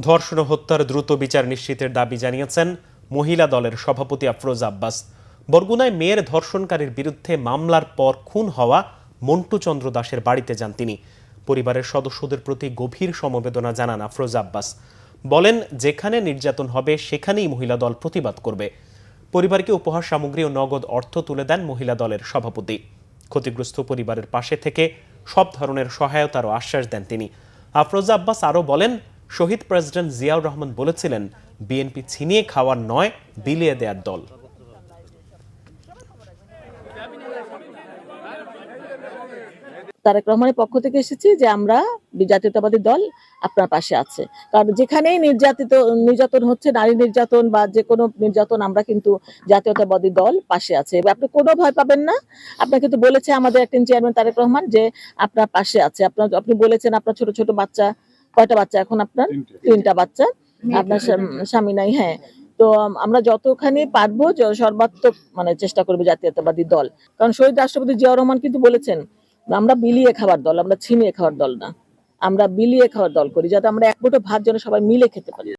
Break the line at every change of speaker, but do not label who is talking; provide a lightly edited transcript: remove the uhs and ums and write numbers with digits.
ধর্ষণ ও হত্যার দ্রুত বিচার নিশ্চিতের দাবি জানিয়েছেন মহিলা দলের সভাপতি আফরোজা আব্বাস। বরগুনায় মেয়ের ধর্ষণকারীর বিরুদ্ধে মামলার পর খুন হওয়া মন্টু চন্দ্র দাসের বাড়িতে যান তিনি। পরিবারের সদস্যদের প্রতি গভীর সমবেদনা জানান আফরোজা আব্বাস। বলেন, যেখানে নির্যাতন হবে সেখানেই মহিলা দল প্রতিবাদ করবে। পরিবারকে উপহার সামগ্রী ও নগদ অর্থ তুলে দেন মহিলা দলের সভাপতি। ক্ষতিগ্রস্ত পরিবারের পাশে থেকে সব ধরনের সহায়তারও আশ্বাস দেন তিনি। আফরোজা আব্বাস আরও বলেন, শহীদ প্রেসিডেন্ট জিয়াউর রহমান বলেছিলেন, বিএনপি ছিনিয়ে খাওয়ার নয়, বিলিয়ে দেওয়ার দল।
তারেক রহমানের পক্ষ থেকে এসেছি যে আমরা জাতীয়তাবাদী দল আপনার পাশে আছে। কারণ যেখানেই নির্যাতন হচ্ছে, নারী নির্যাতন বা যে কোনো নির্যাতন, আমরা কিন্তু জাতীয়তাবাদী দল পাশে আছে। আপনি কোনো ভয় পাবেন না। আপনাকে কিন্তু বলেছে আমাদের অ্যাক্টিং চেয়ারম্যান তারেক রহমান যে আপনার পাশে আছে। আপনি বলেছেন আপনার ছোট ছোট বাচ্চা, কয়টা বাচ্চা এখন আপনার? 3টা বাচ্চা, আপনার স্বামী নাই। হ্যাঁ, তো আমরা যতখানি পারবো সর্বাত্মক চেষ্টা করবো জাতীয়তাবাদী দল। কারণ শহীদ রাষ্ট্রপতি জিয়াউর রহমান কিন্তু বলেছেন আমরা বিলিয়ে খাবার দল, আমরা ছিনিয়ে খাওয়ার দল না, আমরা বিলিয়ে খাওয়ার দল করি, যাতে আমরা এক মুঠো ভাত যেন সবাই মিলে খেতে পারি।